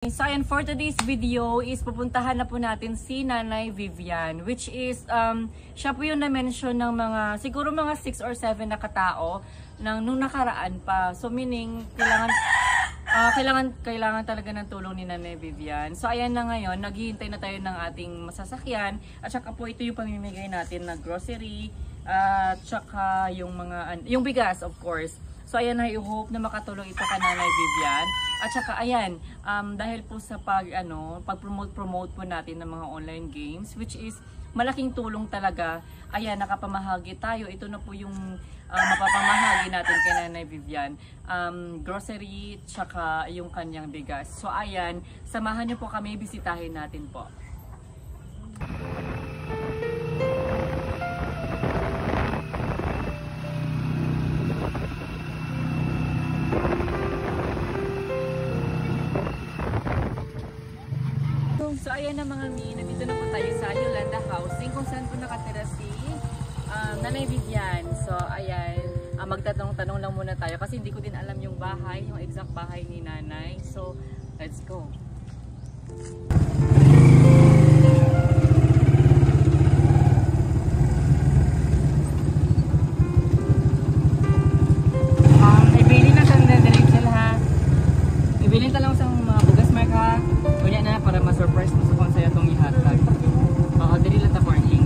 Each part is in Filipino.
So ayan, for today's video is pupuntahan na po natin si Nanay Vivian, which is siya po yung na-mention ng mga siguro mga 6 or 7 na katao nung nakaraan pa. So meaning kailangan talaga ng tulong ni Nanay Vivian. So ayan na ngayon, naghihintay na tayo ng ating masasakyan at saka po ito yung pamimigay natin na grocery at saka yung bigas, of course. So ayan, I hope na makatulong ito kay Nanay Vivian. At saka ayan, dahil po sa pag-promote po natin ng mga online games, which is malaking tulong talaga. Ayan, nakapamahagi tayo. Ito na po yung mapapamahagi natin kay Nanay Vivian. Grocery, tsaka yung kanyang bigas. So ayan, samahan niyo po kami, bisitahin natin po. So ayan na mga mi, nandito na po tayo sa Yolanda Housing kung saan po nakatira si Nanay Vivian. So ayan, magtatanong-tanong lang muna tayo kasi hindi ko din alam yung bahay, yung exact bahay ni Nanay. So let's go. Ibili na sa Netherlands ha. Ibili na lang sa mga bugas mark ha. Kunya na para ma-surprise mo sa kung sa'yo itong ihatag. Oo, dali lang ta parking.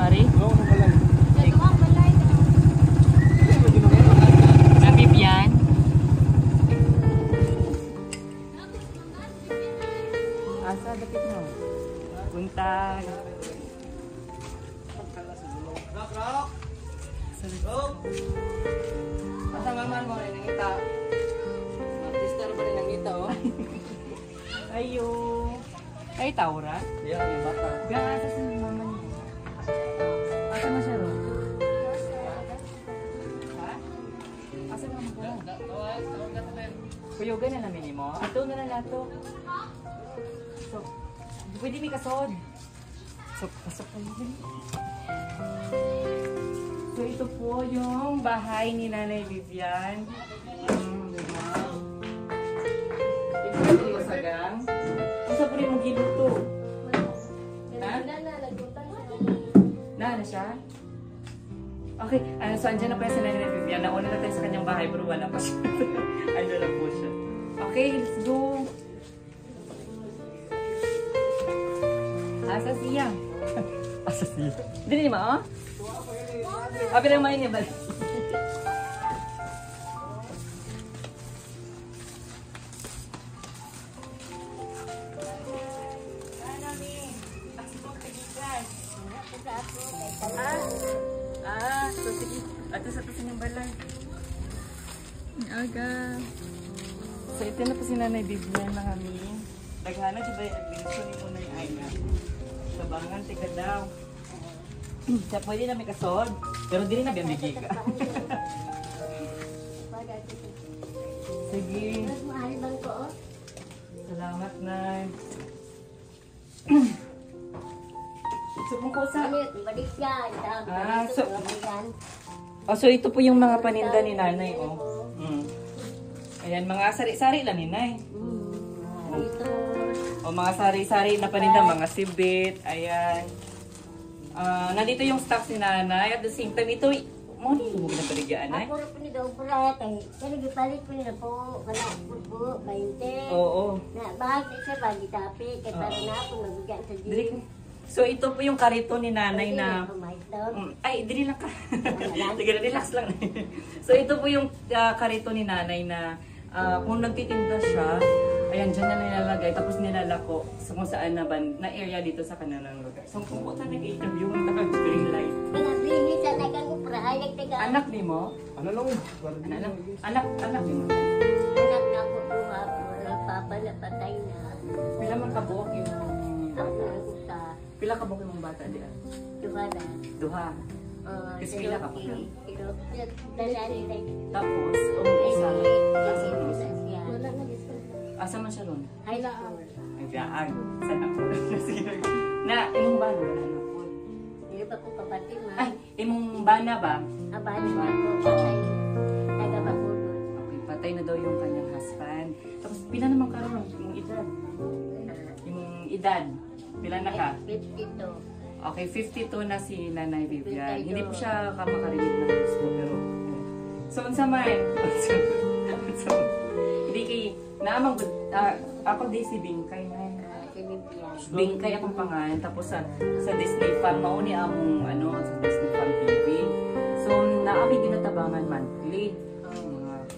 Ari? Oo, balay. Ito ang balay. Sa Vivian? Asa, dapit mo. Buntag. Rock! Rock! Asa maman mo rin ang ita? Artista ba rin ang ita, oh? Ayo. Ay, Taura? Yeah, yung bata. Gasa sa maman mo. Asa mo siya, Ron? Ha? Asa na mo ko? Kuyoga na namin mo. Ato na lang nato. So, pwede may kasod. So, pasok ko yun. So, ito po yung bahay ni Nanay Vivian. Diba? Ito na yung sagang. Kung sa po rin mong giluto? Ha? Na siya? Okay, so andyan na pa si Nanay Vivian. Nauna na tayo sa kanyang bahay pero wala pa siya. Andyan na po siya. Okay, let's go. Asa siya? Asa siya? Dili ma, oh? Abi lang main niya ba? So sige. Ato sa yung balay. Aga. So ito na po si Nanay Vivian na kami. Daghana di ba yung adventure ni Muna yung Aina? Sabangan, tika daw. Siya pwede na may kasod, pero di rin na biyambigi ka. Sige. Salamat, Nay. Supong ko sa... So ito po yung mga paninda ni Nanay, oh. Ayan, mga sari-sari lang ni Nay. O mga sari-sari na paninda, mga sibit, ayan. Nandito yung stocks ni Nanay. At the same time, ito, mo nito mo ginapaligyan, Nay? Ako po nito, pura, kaya gipalit po nila po, wala po, 20. Oo. Na, bakit siya bagi tapi, kaya para na ako mabigyan sa gym. So, ito po yung karito ni Nanay na... Ay, dili lang ka. Sige, relax lang. So, ito po yung karito ni Nanay na kung nagtitinda siya, ayan, dyan na nilalagay, tapos nilalako sa kung saan na area dito sa kanilang lugar. So, kung puta nag-interview, yung green light. Pinabili sa nagang uprahay, nagtaga. Anak ni mo? Ano lang? Anak ni mo? Anak na ako po nga po, papa na patay na. Pila man kabuok yung... Ako sa Pila kabuok yung bata diyan? Duhana. Duha. Kasi pila ka pa na? Tapos, isa. siya. Asa man siya nun? High school. Ay, daan. Saan ako? Na, imong ba? Wala na po. Hindi pa po kapatid ma. Ay, imong bana ba? Abali na ako, patay. Taga-Bacolod. Okay, patay na daw yung kanyang husband. Tapos, pila naman karon yung edad? Yung edad, pila na ka? 52. Okay, 52 na si Nanay Vivian. Hindi po siya makarinig ng gusto, pero... So, unsa man? So, hindi kay... Naamang... ako di si Bingkay na. Bingkay akong pangalan. Tapos sa Disney Fan, mauni among sa Disney Fan TV. So, naami ginatabangan monthly.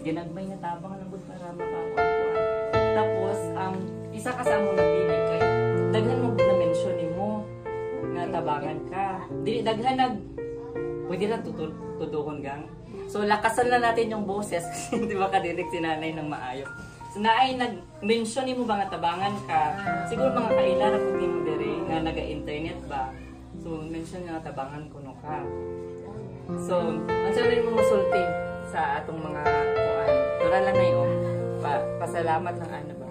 Ginagmay na tabangan ng para makakuha. Tapos, isa ka sa among napili kay daghan mo na-mention ni mo nga tabangan ka. Dili daghan pwede lang tudukon gang. So lakasan na natin yung boses kasi hindi ba kadinig si nanay ng maayo. So naay nag-mention ni mo ba nga tabangan ka. Siguro mga kailala po mo diri nga naga-internet ba. So mention nga tabangan kuno ka. So unsa rin mo masulti sa atong mga kuan. Dura lang nay pasalamat lang ano ba.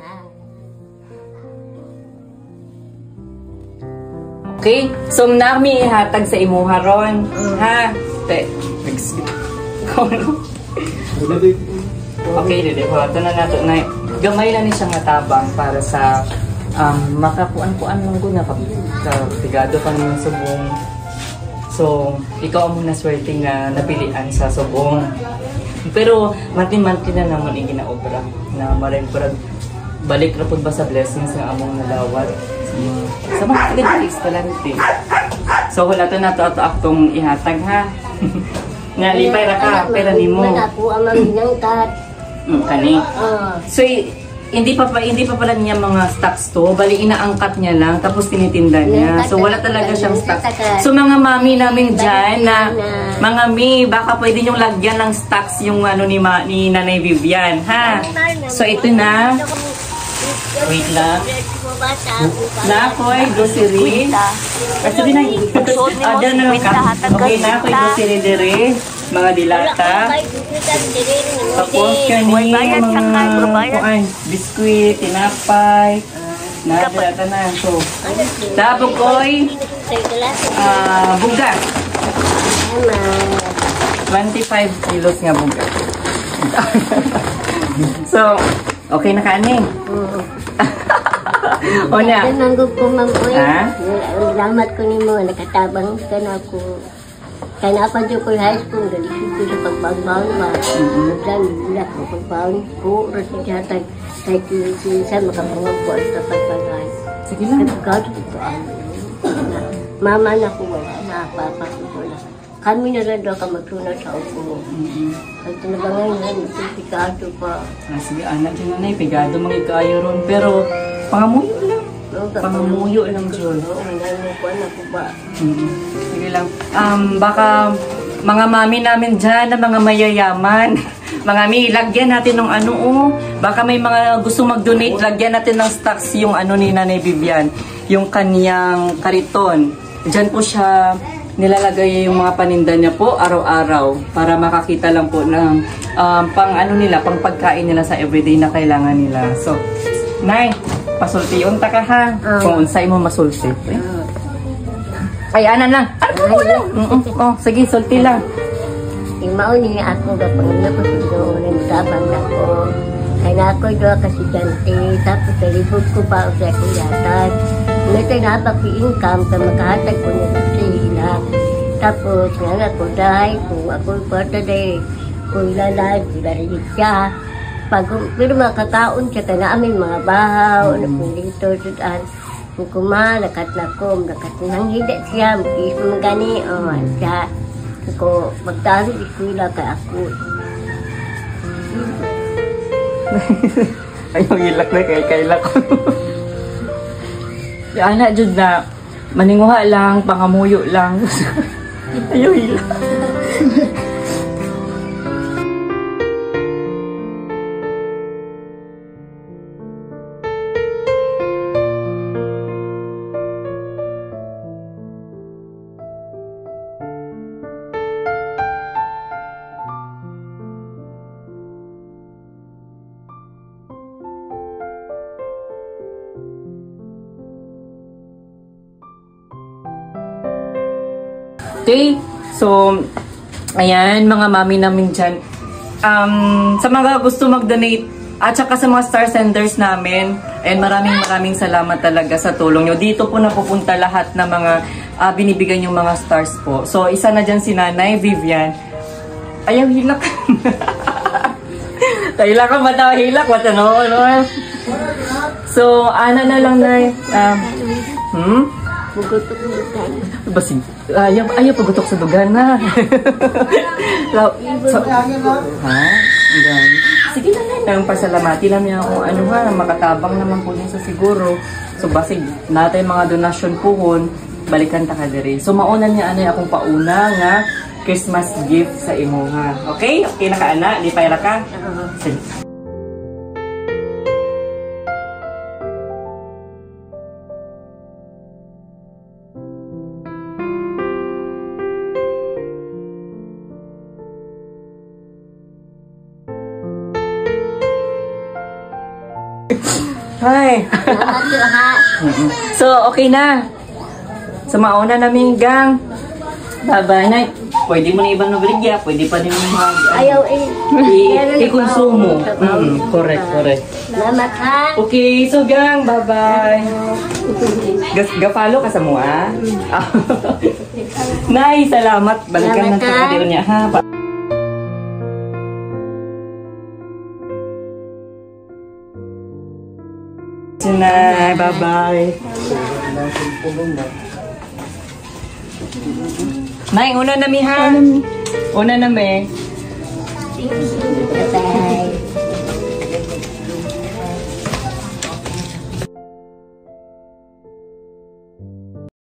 Okay? So nami ihatag sa imuha ron. Ha? Okay, dili ko ato na nato na gamay na ni siya nga tabang para sa makakuan-kuan lang ko na kapigado pa naman subong. So, ikaw ang muna swerte nga napilian sa subong. Pero manti-manti na naman yung ginaobra na maraming balik na po ba sa blessings ng among nalawat. Sa mga kagad-is pala rin. So, wala to na to aktong ihatag ha. Nalipay ra ka, pera ni mo. Ako ang maminangkat. Kani. So, hindi pa pala niya mga stocks to. Bali, inaangkat niya lang, tapos tinitinda niya. So, wala talaga siyang stocks. So, mga mami namin dyan, na mga mi, baka pwede niyong lagyan ng stocks yung ni Nanay Vivian, ha? So, ito na. Wait lang. Na ako'y grocery. Kasi din ay order na lang ka. Okay na ako'y grocery dire. Mga dilata. Tapos kani mga biskuit, tinapay. Na dilata na. So, tapos ko'y bugas. 25 kilos nga bugas. So, okay na kaning. O niya. Nanggog ko mamoy. Salamat ko ni mo. Nakatabang ka na ako. Kaya napadyo ko high school. Galisip ko sa pagbaon ba. Naglalilak ko pagbaon ko. Rasa jatag. Kahit kinsan makapangag ko sa pagpagay. Sige lang. Nagkado ko mama na ko wala. Papa ko wala. Kami na lang daw ka magtuna sa upo. At tinabangan na, nagpipikado pa. Sige, anak dyan na pigado mga ikayo ron. Pero, pangamuyo lang. Pangamuyo lang dyan. Nangamukuan ako ba? Sige lang. Baka mga mami namin dyan na mga mayayaman. Mga mi, lagyan natin ng baka may mga gusto mag-donate, lagyan natin ng stocks yung ni Nanay Vivian. Yung kanyang kariton. Dyan po siya nilalagay yung mga paninda niya po araw-araw para makakita lang po ng pang pagkain nila sa everyday na kailangan nila. So, Nay, pasulti unta ka ha. Kung unsay mo masulti. Ay, anan lang. Ano lang? Oh, sige, sulti lang. Imao ni ako gapangina ko siguro ng tabang ako. Kaya ako doon kasi dante. Tapos talibog ko pa sa kuyatan. Ngayon napaki-income ka makahatag ko na sa ila. Tapos nga ako dahil kung ako kwarta dahil kung ilalahal sila rin siya. Pero makakaon siya ka na aming mga bahaw, napulito, sudan. Kung kumalakat na ko, nakat nang hindi siya, mag-iso magani, siya. Kung magdalo, iswila ka ako. Ayaw ilak na kailak ko. Ana jud na maninguha lang, pangamuyo lang. Ayaw ilak. Okay, so, ayan, mga mami namin dyan. Sa mga gusto mag-donate At saka sa mga star senders namin, and maraming salamat talaga sa tulong nyo. Dito po napupunta lahat ng mga binibigyan yung mga stars po. So, isa na dyan si Nanay Vivian. Ayaw, hilak. Hilak ka, matawa, hilak. What ano? So, ana na lang, Nay. Bugutok mo tayo. Basig. Ayaw pagutok sa dugan na. So, ha? Hanggang. Sige na lang. Ang pasalamati lang niya kung ano nga, makatabang naman po niya sa siguro. So, basig natin mga donasyon po hon, balikan ta ka diri. So, mauna niya anay akong pauna nga Christmas gift sa imo ha. Okay? Okay na ka, ana? Di payra ka? Sige. Hi. So, okay na. So, mauna namin gang. Bye-bye, Nay. Pwede mo na ibang nobeligya. Pwede pa din mga... Ayaw i-konsumo. Correct. Salamat ha. Okay, so gang, bye-bye. Gapalo ka sa mua. Nay, salamat. Balikan ng kadir niya ha. Nay, bye-bye. Nay, una na mi ha. Una na mi. Bye-bye.